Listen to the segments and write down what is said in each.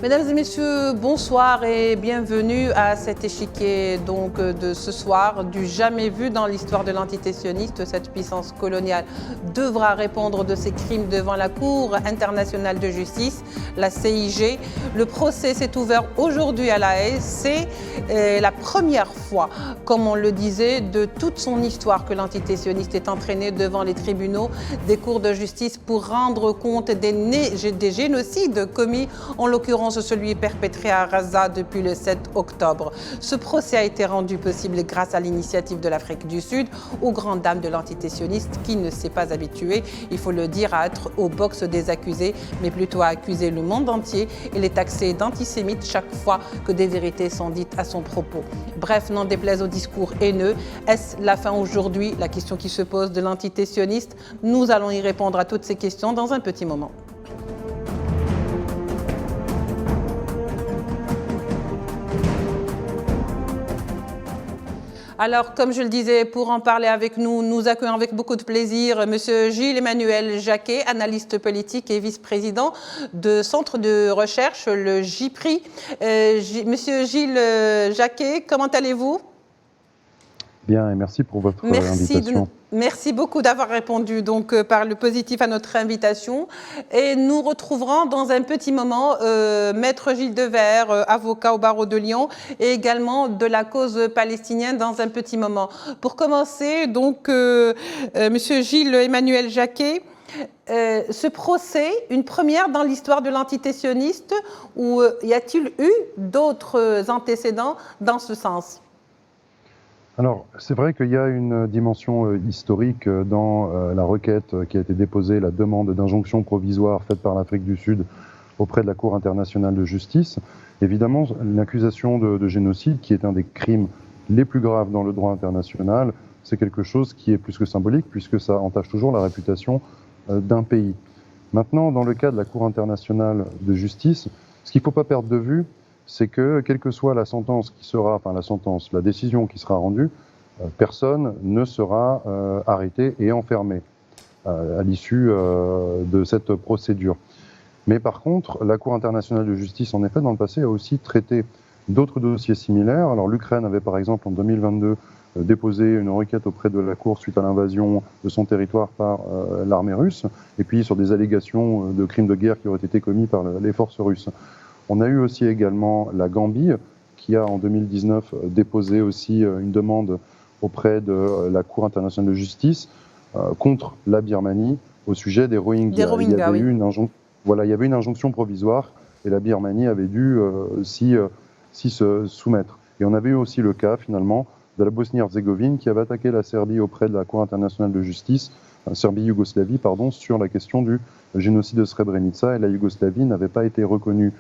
Mesdames et messieurs, bonsoir et bienvenue à cet échiquier de ce soir du jamais vu dans l'histoire de l'entité sioniste. Cette puissance coloniale devra répondre de ses crimes devant la Cour internationale de justice, la CIG. Le procès s'est ouvert aujourd'hui à La Haye. C'est la première fois, comme on le disait, de toute son histoire que l'entité sioniste est entraînée devant les tribunaux des cours de justice pour rendre compte des génocides commis, en l'occurrence celui perpétré à Gaza depuis le 7 octobre. Ce procès a été rendu possible grâce à l'initiative de l'Afrique du Sud, aux grandes dames de l'entité sioniste qui ne s'est pas habituée, il faut le dire, à être au box des accusés, mais plutôt à accuser le monde entier et les taxer d'antisémites chaque fois que des vérités sont dites à son propos. Bref, n'en déplaise au discours haineux, est-ce la fin aujourd'hui? La question qui se pose de l'entité sioniste. Nous allons y répondre à toutes ces questions dans un petit moment. Alors, comme je le disais, pour en parler avec nous, nous accueillons avec beaucoup de plaisir M. Gilles-Emmanuel Jacquet, analyste politique et vice-président de Centre de recherche, le JPRI. Monsieur Gilles Jacquet, comment allez-vous? Bien, et merci pour votre invitation. Merci beaucoup d'avoir répondu par le positif à notre invitation. Et nous retrouverons dans un petit moment Maître Gilles Devers, avocat au barreau de Lyon, et également de la cause palestinienne dans un petit moment. Pour commencer, Monsieur Gilles-Emmanuel Jacquet, ce procès, une première dans l'histoire de l'entité sioniste, ou y a-t-il eu d'autres antécédents dans ce sens? Alors, c'est vrai qu'il y a une dimension historique dans la requête qui a été déposée, la demande d'injonction provisoire faite par l'Afrique du Sud auprès de la Cour internationale de justice. Évidemment, l'accusation de génocide, qui est un des crimes les plus graves dans le droit international, c'est quelque chose qui est plus que symbolique, puisque ça entache toujours la réputation d'un pays. Maintenant, dans le cas de la Cour internationale de justice, ce qu'il ne faut pas perdre de vue, c'est que, quelle que soit la sentence qui sera, enfin la décision qui sera rendue, personne ne sera arrêté et enfermé à l'issue de cette procédure. Mais par contre, la Cour internationale de justice, en effet, dans le passé, a aussi traité d'autres dossiers similaires. Alors l'Ukraine avait par exemple en 2022 déposé une requête auprès de la Cour suite à l'invasion de son territoire par l'armée russe, et puis sur des allégations de crimes de guerre qui auraient été commis par les forces russes. On a eu aussi également la Gambie, qui a en 2019 déposé aussi une demande auprès de la Cour internationale de justice contre la Birmanie au sujet des Rohingyas. Il y avait eu une injonction provisoire et la Birmanie avait dû s'y se soumettre. Et on avait eu aussi le cas finalement de la Bosnie-Herzégovine qui avait attaqué la Serbie auprès de la Cour internationale de justice, Serbie-Yougoslavie, sur la question du génocide de Srebrenica, et la Yougoslavie n'avait pas été reconnue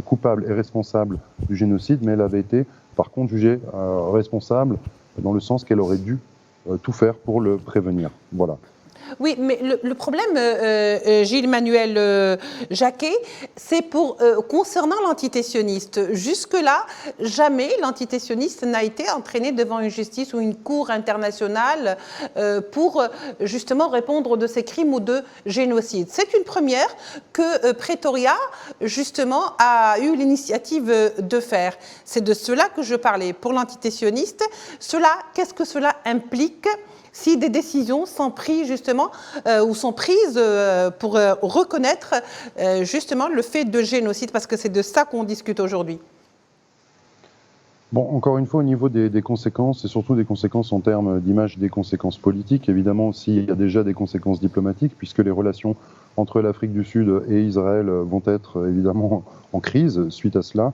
coupable et responsable du génocide, mais elle avait été par contre jugée responsable dans le sens qu'elle aurait dû tout faire pour le prévenir. Voilà. Oui, mais le problème, Gilles-Emmanuel Jacquet, c'est concernant l'entité sioniste. Jusque-là, jamais l'entité sioniste n'a été entraînée devant une justice ou une cour internationale pour justement répondre de ces crimes ou de génocide. C'est une première que Pretoria, justement, a eu l'initiative de faire. C'est de cela que je parlais. Pour l'entité sioniste, qu'est-ce que cela implique si des décisions sont prises justement ou sont prises pour reconnaître justement le fait de génocide, parce que c'est de ça qu'on discute aujourd'hui. Bon, encore une fois, au niveau des conséquences, et surtout des conséquences en termes d'image, des conséquences politiques, évidemment aussi il y a déjà des conséquences diplomatiques, puisque les relations entre l'Afrique du Sud et Israël vont être évidemment en crise suite à cela.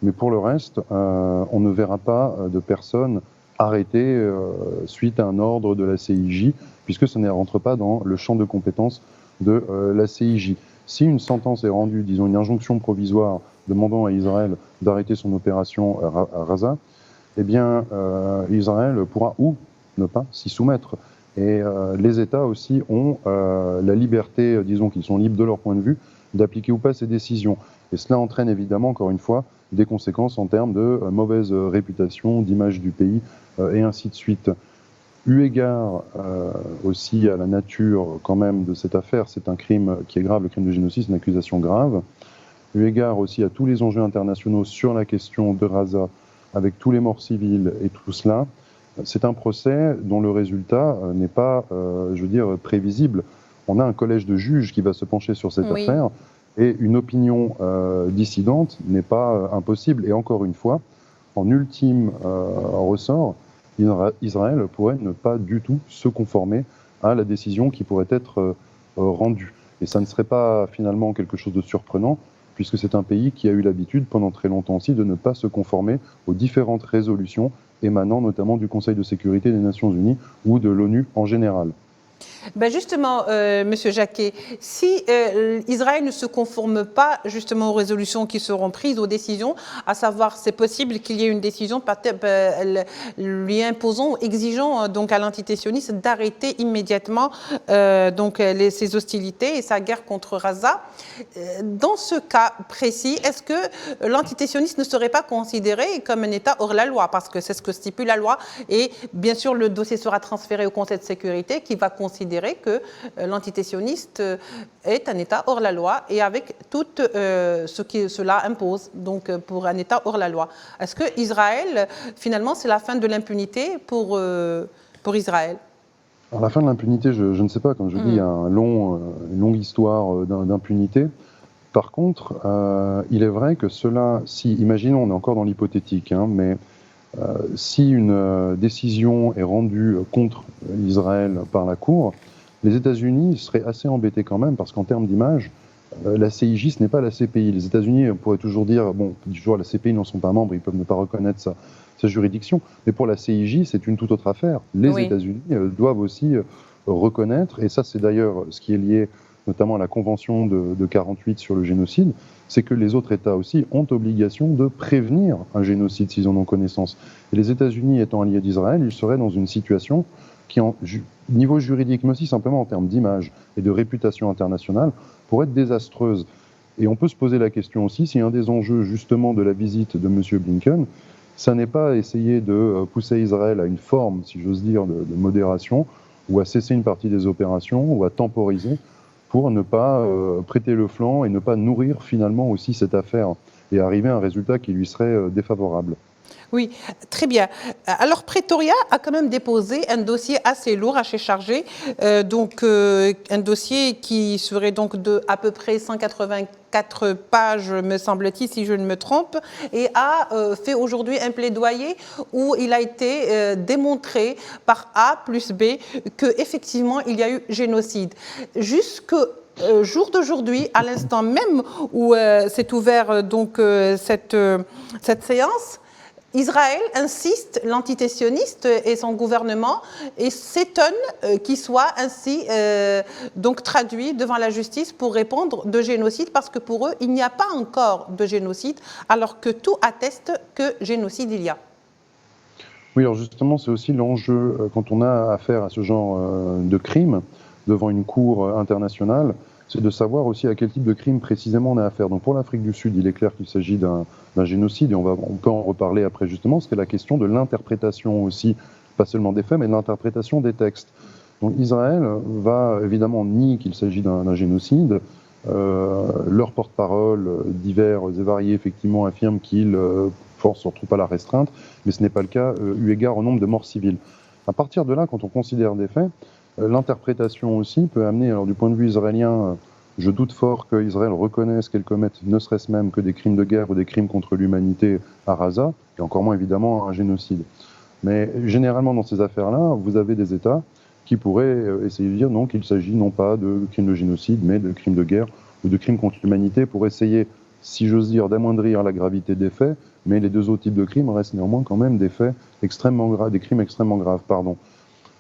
Mais pour le reste, on ne verra pas de personnes arrêté suite à un ordre de la CIJ, puisque ça ne rentre pas dans le champ de compétences de la CIJ. Si une sentence est rendue, disons une injonction provisoire demandant à Israël d'arrêter son opération à Gaza, eh bien Israël pourra ou ne pas s'y soumettre. Et les États aussi ont la liberté, disons qu'ils sont libres de leur point de vue, d'appliquer ou pas ces décisions. Et cela entraîne évidemment, encore une fois, des conséquences en termes de mauvaise réputation, d'image du pays, et ainsi de suite. Eu égard aussi à la nature quand même de cette affaire, c'est un crime qui est grave, le crime de génocide, c'est une accusation grave. eu égard aussi à tous les enjeux internationaux sur la question de Gaza, avec tous les morts civils et tout cela, c'est un procès dont le résultat n'est pas, je veux dire, prévisible. On a un collège de juges qui va se pencher sur cette affaire, et une opinion dissidente n'est pas impossible. Et encore une fois, en ultime ressort, Israël pourrait ne pas du tout se conformer à la décision qui pourrait être rendue. Et ça ne serait pas finalement quelque chose de surprenant, puisque c'est un pays qui a eu l'habitude pendant très longtemps aussi de ne pas se conformer aux différentes résolutions émanant notamment du Conseil de sécurité des Nations Unies ou de l'ONU en général. Ben justement, Monsieur Jacquet, si Israël ne se conforme pas justement aux résolutions qui seront prises, aux décisions, à savoir c'est possible qu'il y ait une décision lui imposant, exigeant donc à l'entité sioniste d'arrêter immédiatement ces hostilités et sa guerre contre Gaza. Dans ce cas précis, est-ce que l'entité sioniste ne serait pas considérée comme un État hors la loi? Parce que c'est ce que stipule la loi et bien sûr le dossier sera transféré au Conseil de sécurité qui va considérer que l'entité sioniste est un État hors la loi et avec tout ce que cela impose, donc pour un État hors la loi. Est-ce que Israël, finalement, c'est la fin de l'impunité pour Israël? Alors la fin de l'impunité, je ne sais pas, comme je dis, il y a une longue histoire d'impunité. Par contre, il est vrai que cela, si, imaginons, on est encore dans l'hypothétique, hein, mais si une décision est rendue contre Israël par la Cour, les États-Unis seraient assez embêtés quand même, parce qu'en termes d'image, la CIJ, ce n'est pas la CPI. Les États-Unis pourraient toujours dire, bon, toujours la CPI n'en sont pas membres, ils peuvent ne pas reconnaître sa juridiction, mais pour la CIJ, c'est une toute autre affaire. Les États-Unis doivent aussi reconnaître, et ça c'est d'ailleurs ce qui est lié notamment à la Convention de 48 sur le génocide, c'est que les autres États aussi ont obligation de prévenir un génocide s'ils en ont connaissance. Et les États-Unis étant alliés d'Israël, ils seraient dans une situation qui, en niveau juridique, mais aussi simplement en termes d'image et de réputation internationale, pourrait être désastreuse. Et on peut se poser la question aussi si un des enjeux justement de la visite de M. Blinken, ça n'est pas essayer de pousser Israël à une forme, si j'ose dire, de modération, ou à cesser une partie des opérations, ou à temporiser, pour ne pas prêter le flanc et ne pas nourrir finalement aussi cette affaire et arriver à un résultat qui lui serait défavorable. Oui, très bien. Alors, Pretoria a quand même déposé un dossier assez lourd, assez chargé, un dossier qui serait donc de à peu près 184 pages, me semble-t-il, si je ne me trompe, et a fait aujourd'hui un plaidoyer où il a été démontré par A plus B qu'effectivement, il y a eu génocide. Jusqu'au jour d'aujourd'hui, à l'instant même où s'est ouvert cette séance, Israël insiste, l'entité sioniste et son gouvernement, et s'étonne qu'il soit ainsi donc traduit devant la justice pour répondre de génocide, parce que pour eux, il n'y a pas encore de génocide, alors que tout atteste que génocide il y a. Oui, alors justement, c'est aussi l'enjeu quand on a affaire à ce genre de crime devant une cour internationale, c'est de savoir aussi à quel type de crime précisément on a affaire. Donc pour l'Afrique du Sud, il est clair qu'il s'agit d'un génocide, et on peut en reparler après justement, c'est la question de l'interprétation aussi, pas seulement des faits, mais de l'interprétation des textes. Donc Israël va évidemment nier qu'il s'agit d'un génocide. Leurs porte-parole divers et variés effectivement affirment qu'ils forcent surtout pas la restreinte, mais ce n'est pas le cas eu égard au nombre de morts civiles. À partir de là, quand on considère des faits, l'interprétation aussi peut amener, alors du point de vue israélien, je doute fort qu'Israël reconnaisse qu'elle commette ne serait-ce même que des crimes de guerre ou des crimes contre l'humanité à Gaza, et encore moins évidemment un génocide. Mais généralement dans ces affaires-là, vous avez des États qui pourraient essayer de dire non, qu'il s'agit non pas de crimes de génocide, mais de crimes de guerre ou de crimes contre l'humanité, pour essayer, si j'ose dire, d'amoindrir la gravité des faits, mais les deux autres types de crimes restent néanmoins quand même des faits extrêmement graves, des crimes extrêmement graves, pardon.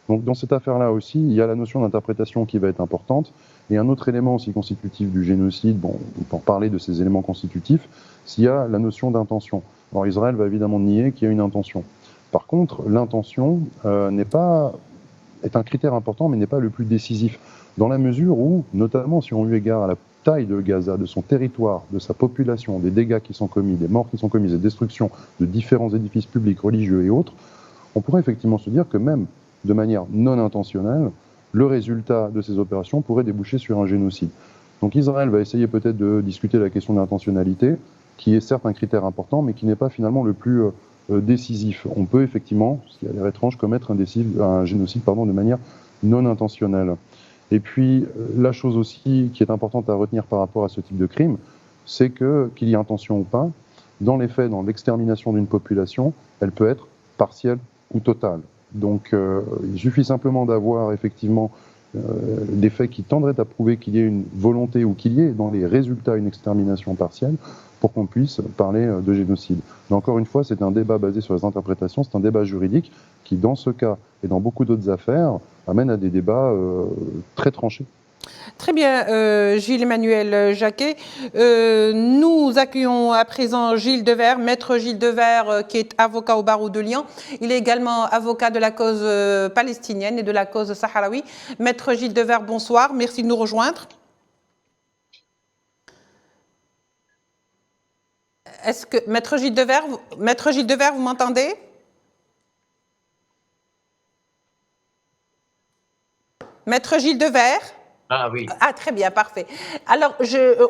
Donc dans cette affaire-là aussi, il y a la notion d'interprétation qui va être importante, et un autre élément aussi constitutif du génocide, bon, pour parler de ces éléments constitutifs, s'il y a la notion d'intention. Alors Israël va évidemment nier qu'il y a une intention. Par contre, l'intention est un critère important, mais n'est pas le plus décisif, dans la mesure où, notamment si on eu égard à la taille de Gaza, de son territoire, de sa population, des dégâts qui sont commis, des morts qui sont commises, des destructions de différents édifices publics, religieux et autres, on pourrait effectivement se dire que même de manière non intentionnelle, le résultat de ces opérations pourrait déboucher sur un génocide. Donc Israël va essayer peut-être de discuter la question de l'intentionnalité, qui est certes un critère important, mais qui n'est pas finalement le plus décisif. On peut effectivement, ce qui a l'air étrange, commettre un génocide de manière non intentionnelle. Et puis, la chose aussi qui est importante à retenir par rapport à ce type de crime, c'est qu'il y ait intention ou pas, dans les faits, dans l'extermination d'une population, elle peut être partielle ou totale. Donc, il suffit simplement d'avoir effectivement des faits qui tendraient à prouver qu'il y ait une volonté ou qu'il y ait dans les résultats une extermination partielle pour qu'on puisse parler de génocide. Mais encore une fois, c'est un débat basé sur les interprétations, c'est un débat juridique qui, dans ce cas et dans beaucoup d'autres affaires, amène à des débats très tranchés. Très bien, Gilles-Emmanuel Jacquet. Nous accueillons à présent Gilles Devers, maître Gilles Devers, qui est avocat au barreau de Lyon. Il est également avocat de la cause palestinienne et de la cause sahraoui. Maître Gilles Devers, bonsoir. Merci de nous rejoindre. Est-ce que, Maître Gilles Devers, vous m'entendez? Maître Gilles Devers? Ah oui. Ah, très bien, parfait. Alors,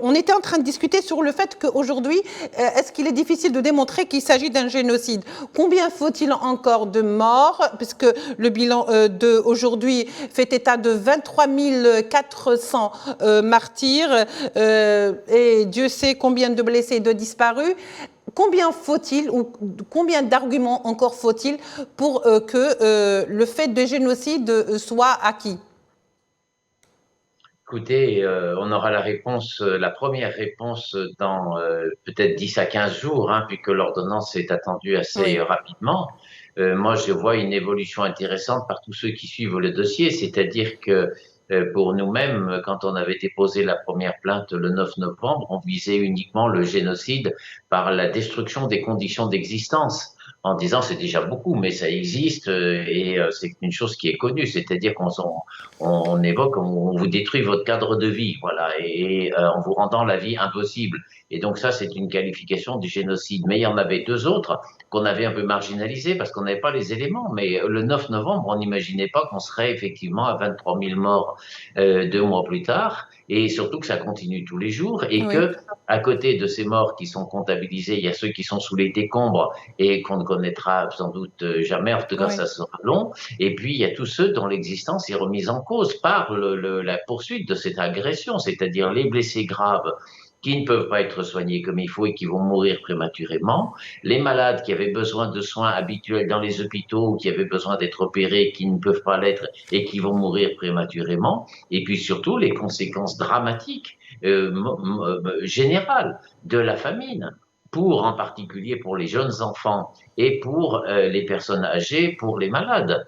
on était en train de discuter sur le fait qu'aujourd'hui, est-ce qu'il est difficile de démontrer qu'il s'agit d'un génocide? Combien faut-il encore de morts? Puisque le bilan d'aujourd'hui fait état de 23 400 martyrs et Dieu sait combien de blessés et de disparus. Combien faut-il ou combien d'arguments encore faut-il pour que le fait de génocide soit acquis? Écoutez, on aura la réponse, la première réponse dans peut-être 10 à 15 jours, hein, puisque l'ordonnance est attendue assez rapidement. Moi, je vois une évolution intéressante par tous ceux qui suivent le dossier, c'est-à-dire que pour nous-mêmes, quand on avait déposé la première plainte le 9 novembre, on visait uniquement le génocide par la destruction des conditions d'existence, en disant c'est déjà beaucoup, mais ça existe et c'est une chose qui est connue, c'est-à-dire on évoque, on vous détruit votre cadre de vie, voilà, et en vous rendant la vie impossible. Et donc ça, c'est une qualification du génocide. Mais il y en avait deux autres qu'on avait un peu marginalisés parce qu'on n'avait pas les éléments. Mais le 9 novembre, on n'imaginait pas qu'on serait effectivement à 23 000 morts 2 mois plus tard. Et surtout que ça continue tous les jours et que, à côté de ces morts qui sont comptabilisés, il y a ceux qui sont sous les décombres et qu'on ne connaîtra sans doute jamais, en tout cas ça sera long. Et puis il y a tous ceux dont l'existence est remise en cause par la poursuite de cette agression, c'est-à-dire les blessés graves qui ne peuvent pas être soignés comme il faut et qui vont mourir prématurément, les malades qui avaient besoin de soins habituels dans les hôpitaux ou qui avaient besoin d'être opérés, qui ne peuvent pas l'être et qui vont mourir prématurément, et puis surtout les conséquences dramatiques générales de la famine, en particulier pour les jeunes enfants et pour les personnes âgées, pour les malades.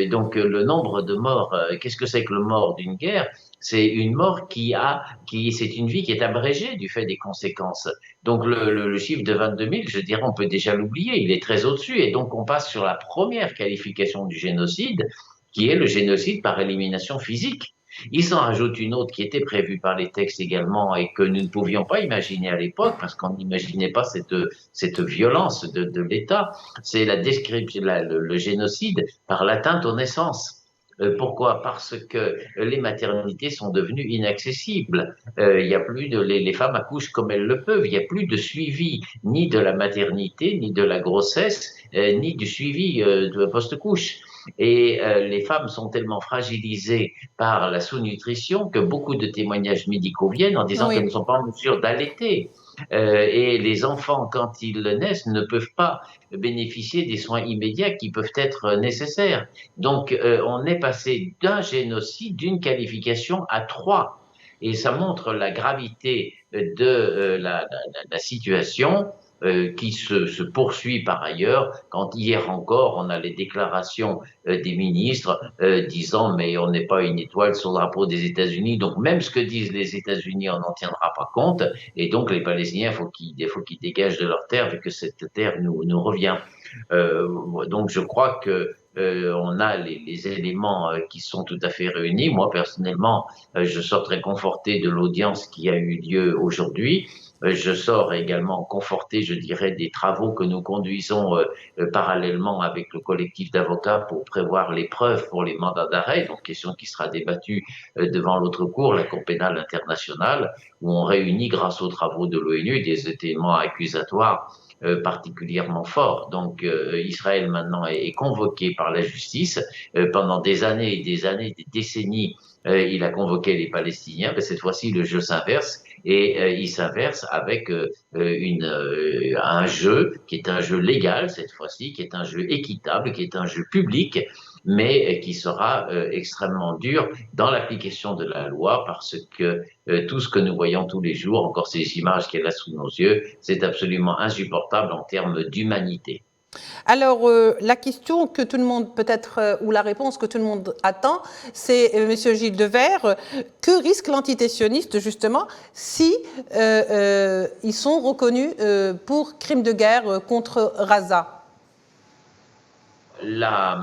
Donc le nombre de morts, qu'est-ce que c'est que le mort d'une guerre? C'est une mort c'est une vie qui est abrégée du fait des conséquences. Donc le chiffre de 22 000, je dirais, on peut déjà l'oublier, il est très au-dessus. Et donc on passe sur la première qualification du génocide, qui est le génocide par élimination physique. Ils s'en rajoutent une autre qui était prévue par les textes également et que nous ne pouvions pas imaginer à l'époque parce qu'on n'imaginait pas cette violence de l'État. C'est la description, le génocide par l'atteinte aux naissances. Pourquoi? Parce que les maternités sont devenues inaccessibles. Il y a plus les femmes accouchent comme elles le peuvent. Il n'y a plus de suivi ni de la maternité, ni de la grossesse, ni du suivi de post-couche. Et les femmes sont tellement fragilisées par la sous-nutrition que beaucoup de témoignages médicaux viennent en disant qu'elles ne sont pas en mesure d'allaiter. Et les enfants, quand ils naissent, ne peuvent pas bénéficier des soins immédiats qui peuvent être nécessaires. Donc, on est passé d'un génocide, d'une qualification à 3. Et ça montre la gravité de la situation qui se poursuit par ailleurs. Quand hier encore, on a les déclarations des ministres disant mais on n'est pas une étoile sur le drapeau des États-Unis, donc même ce que disent les États-Unis, on n'en tiendra pas compte, et donc les Palestiniens, faut qu'ils dégagent de leur terre, vu que cette terre nous revient. Donc je crois que on a les éléments qui sont tout à fait réunis. Moi personnellement, je sors très conforté de l'audience qui a eu lieu aujourd'hui. Je sors également conforté, je dirais, des travaux que nous conduisons parallèlement avec le collectif d'avocats pour prévoir les preuves pour les mandats d'arrêt, donc question qui sera débattue devant l'autre cour, la Cour pénale internationale, où on réunit, grâce aux travaux de l'ONU, des éléments accusatoires particulièrement forts. Donc Israël maintenant est convoqué par la justice. Pendant des années et des années, des décennies, il a convoqué les Palestiniens. Mais cette fois-ci, le jeu s'inverse et il s'inverse avec un jeu qui est un jeu légal cette fois-ci, qui est un jeu équitable, qui est un jeu public, mais qui sera extrêmement dur dans l'application de la loi parce que tout ce que nous voyons tous les jours, encore ces images qu'elle a sous nos yeux, c'est absolument insupportable en termes d'humanité. Alors, la question que tout le monde, peut-être, ou la réponse que tout le monde attend, c'est, Monsieur Gilles Devers, que risque l'entité sioniste, justement, si ils sont reconnus pour crimes de guerre contre Gaza? La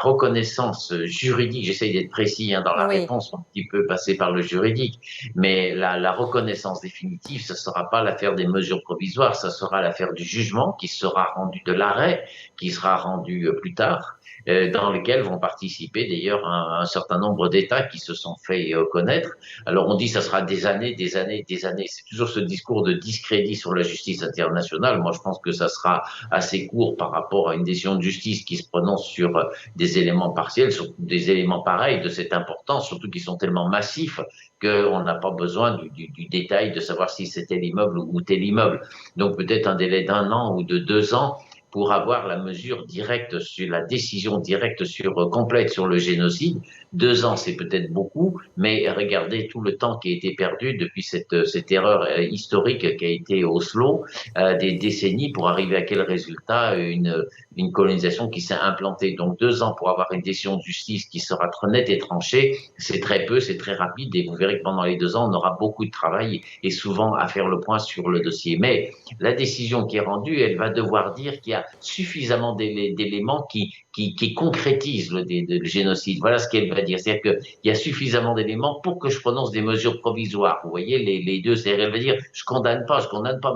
reconnaissance juridique, j'essaye d'être précis dans la Oui. réponse, un petit peu passer par le juridique, mais la reconnaissance définitive, ce ne sera pas l'affaire des mesures provisoires, ça sera l'affaire du jugement qui sera rendu, de l'arrêt qui sera rendu plus tard, dans lequel vont participer d'ailleurs un certain nombre d'États qui se sont fait connaître. Alors on dit que ça sera des années, des années, des années. C'est toujours ce discours de discrédit sur la justice internationale. Moi, je pense que ça sera assez court par rapport à une décision de justice qui se prononce sur des éléments partiels, sur des éléments pareils de cette importance, surtout qui sont tellement massifs qu'on n'a pas besoin du détail de savoir si c'était l'immeuble ou tel immeuble. Donc peut-être un délai d'1 an ou de 2 ans pour avoir la mesure directe sur la décision directe complète sur le génocide. 2 ans, c'est peut-être beaucoup, mais regardez tout le temps qui a été perdu depuis cette erreur historique qui a été Oslo, des décennies pour arriver à quel résultat? Une colonisation qui s'est implantée. Donc 2 ans pour avoir une décision de justice qui sera très nette et tranchée, c'est très peu, c'est très rapide, et vous verrez que pendant les 2 ans, on aura beaucoup de travail et souvent à faire le point sur le dossier. Mais la décision qui est rendue, elle va devoir dire qu'il y a suffisamment d'éléments qui concrétisent le génocide. Voilà ce qu'elle va dire. C'est-à-dire qu'il y a suffisamment d'éléments pour que je prononce des mesures provisoires. Vous voyez, les deux, c'est-à-dire elle va dire, je condamne pas,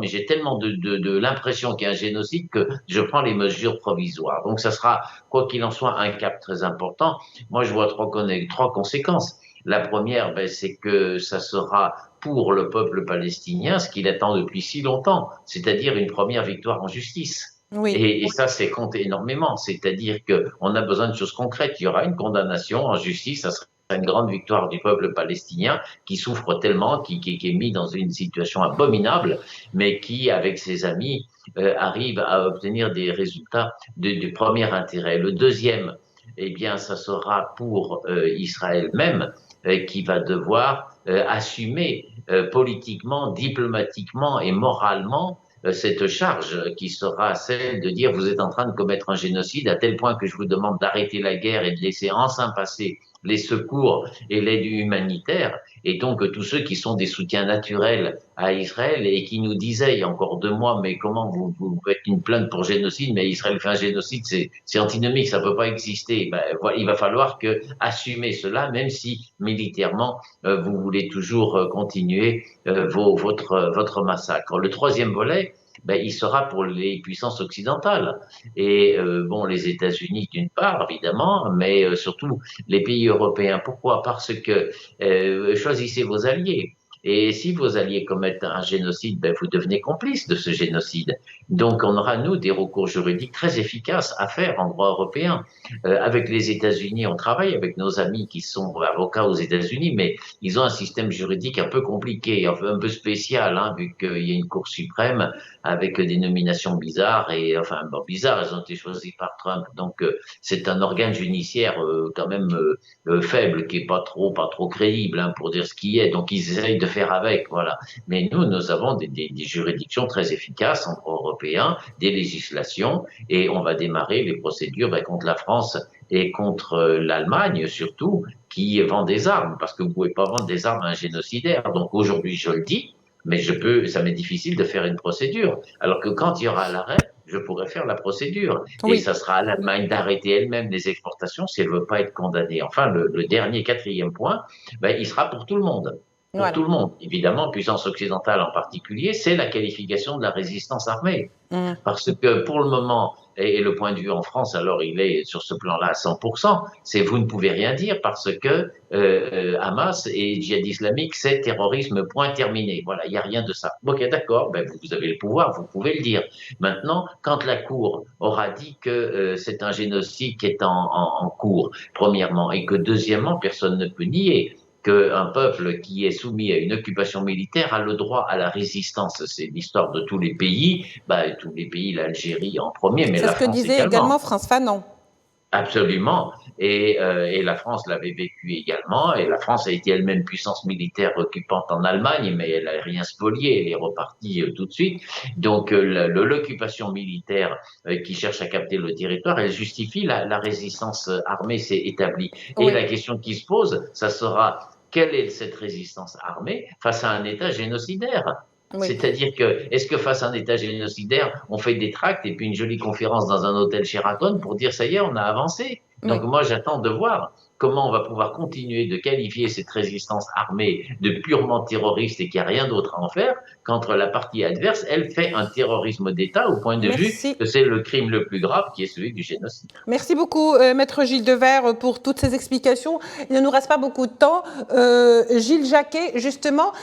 mais j'ai tellement de l'impression qu'il y a un génocide que je prends les mesures provisoires. Donc ça sera, quoi qu'il en soit, un cap très important. Moi, je vois trois conséquences. La première, c'est que ça sera pour le peuple palestinien ce qu'il attend depuis si longtemps, c'est-à-dire une première victoire en justice. Oui. Et ça, c'est compte énormément. C'est-à-dire qu'on a besoin de choses concrètes. Il y aura une condamnation en justice, ça sera une grande victoire du peuple palestinien qui souffre tellement, qui est mis dans une situation abominable, mais qui, avec ses amis, arrive à obtenir des résultats du premier intérêt. Le deuxième, eh bien, ça sera pour Israël même, qui va devoir assumer politiquement, diplomatiquement et moralement cette charge qui sera celle de dire vous êtes en train de commettre un génocide à tel point que je vous demande d'arrêter la guerre et de laisser enfin passer les secours et l'aide humanitaire. Et donc tous ceux qui sont des soutiens naturels à Israël et qui nous disaient il y a encore 2 mois mais comment vous faites une plainte pour génocide, mais Israël fait un génocide, c'est antinomique, ça peut pas exister. Voilà, il va falloir que assumer cela, même si militairement vous voulez toujours continuer votre massacre. Le troisième volet, il sera pour les puissances occidentales. Et les États-Unis d'une part, évidemment, mais surtout les pays européens. Pourquoi? Parce que choisissez vos alliés. Et si vos alliés commettent un génocide, vous devenez complice de ce génocide. Donc on aura, nous, des recours juridiques très efficaces à faire en droit européen. Avec les États-Unis, on travaille avec nos amis qui sont avocats aux États-Unis, mais ils ont un système juridique un peu compliqué, un peu spécial, vu qu'il y a une Cour suprême avec des nominations bizarres, bizarres, elles ont été choisies par Trump. Donc c'est un organe judiciaire quand même faible, qui est pas trop crédible pour dire ce qui est. Donc ils essayent de faire avec, voilà. Mais nous avons des juridictions très efficaces en droit européen, des législations, et on va démarrer les procédures contre la France et contre l'Allemagne surtout, qui vend des armes, parce que vous pouvez pas vendre des armes à un génocidaire. Donc aujourd'hui, je le dis, mais ça m'est difficile de faire une procédure. Alors que quand il y aura l'arrêt, je pourrais faire la procédure. Oui. Et ça sera à l'Allemagne d'arrêter elle-même les exportations si elle veut pas être condamnée. Enfin, le dernier, 4e point, il sera pour tout le monde. pour Voilà. tout le monde. Évidemment, puissance occidentale en particulier, c'est la qualification de la résistance armée. Parce que pour le moment, et le point de vue en France, alors il est sur ce plan-là à 100%, c'est vous ne pouvez rien dire parce que Hamas et djihad islamique, c'est terrorisme, point terminé. Voilà, il n'y a rien de ça. Ok, d'accord, ben vous avez le pouvoir, vous pouvez le dire. Maintenant, quand la Cour aura dit que c'est un génocide qui est en cours, premièrement, et que deuxièmement, personne ne peut nier qu'un peuple qui est soumis à une occupation militaire a le droit à la résistance. C'est l'histoire de tous les pays, tous les pays, l'Algérie en premier, mais C'est la ce que France disait également également. Frantz Fanon. Absolument. Et la France l'avait vécu également. Et la France a été elle-même puissance militaire occupante en Allemagne, mais elle n'a rien spolié. Elle est repartie tout de suite. Donc l'occupation militaire qui cherche à capter le territoire, elle justifie la résistance armée, c'est établi. Et Oui. la question qui se pose, ça sera quelle est cette résistance armée face à un État génocidaire? Oui. C'est-à-dire que, est-ce que face à un État génocidaire, on fait des tracts et puis une jolie conférence dans un hôtel Sheraton pour dire ça y est, on a avancé? Donc Oui. moi, j'attends de voir comment on va pouvoir continuer de qualifier cette résistance armée de purement terroriste et qu'il n'y a rien d'autre à en faire, quand la partie adverse, elle fait un terrorisme d'État au point de vue Merci. que c'est le crime le plus grave qui est celui du génocide. Merci beaucoup, Maître Gilles Devers, pour toutes ces explications. Il ne nous reste pas beaucoup de temps. Gilles Jacquet, justement,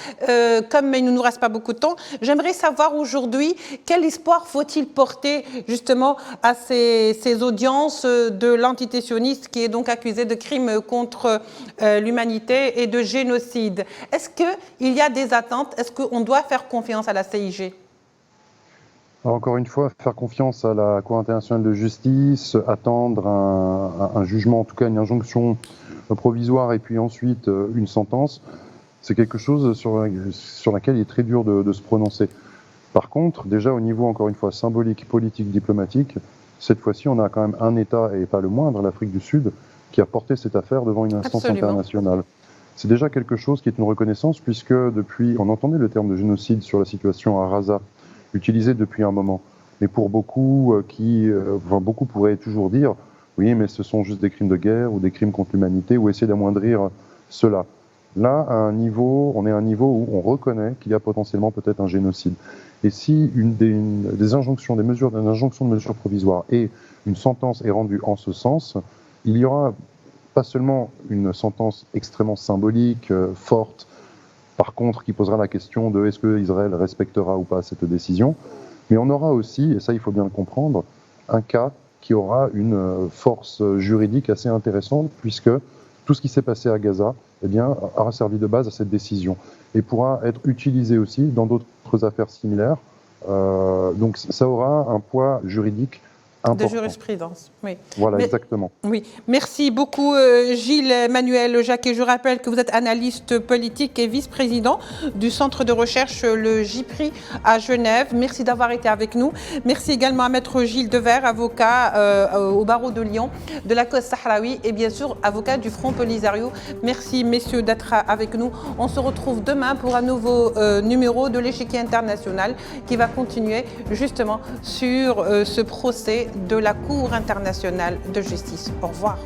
comme il ne nous reste pas beaucoup de temps, j'aimerais savoir aujourd'hui quel espoir faut-il porter justement à ces audiences de l'entité sioniste qui est donc accusée de crimes contre l'humanité et de génocide. Est-ce qu'il y a des attentes? Est-ce qu'on doit faire confiance à la CIG? Alors, encore une fois, faire confiance à la Cour internationale de justice, attendre un jugement, en tout cas une injonction provisoire et puis ensuite une sentence, c'est quelque chose sur laquelle il est très dur de se prononcer. Par contre, déjà au niveau, encore une fois, symbolique, politique, diplomatique, cette fois-ci, on a quand même un État, et pas le moindre, l'Afrique du Sud, qui a porté cette affaire devant une instance internationale. C'est déjà quelque chose qui est une reconnaissance, puisque depuis, on entendait le terme de génocide sur la situation à Raza, utilisé depuis un moment. Mais pour beaucoup, beaucoup pourraient toujours dire, oui, mais ce sont juste des crimes de guerre ou des crimes contre l'humanité, ou essayer d'amoindrir cela. Là, on est à un niveau où on reconnaît qu'il y a potentiellement peut-être un génocide. Et si des injonctions de mesures provisoires et une sentence est rendue en ce sens, il y aura pas seulement une sentence extrêmement symbolique, forte, par contre, qui posera la question de est-ce que Israël respectera ou pas cette décision, mais on aura aussi, et ça il faut bien le comprendre, un cas qui aura une force juridique assez intéressante, puisque tout ce qui s'est passé à Gaza, eh bien, aura servi de base à cette décision et pourra être utilisé aussi dans d'autres affaires similaires. Donc ça aura un poids juridique important. De jurisprudence, oui. Voilà, exactement. Oui, merci beaucoup Gilles Emmanuel Jacquet. Je rappelle que vous êtes analyste politique et vice-président du centre de recherche le JPRI à Genève. Merci d'avoir été avec nous. Merci également à Maître Gilles Devers, avocat au barreau de Lyon, de la cause sahraoui et bien sûr avocat du Front Polisario. Merci messieurs d'être avec nous. On se retrouve demain pour un nouveau numéro de l'échiquier international qui va continuer justement sur ce procès de la Cour internationale de justice. Au revoir.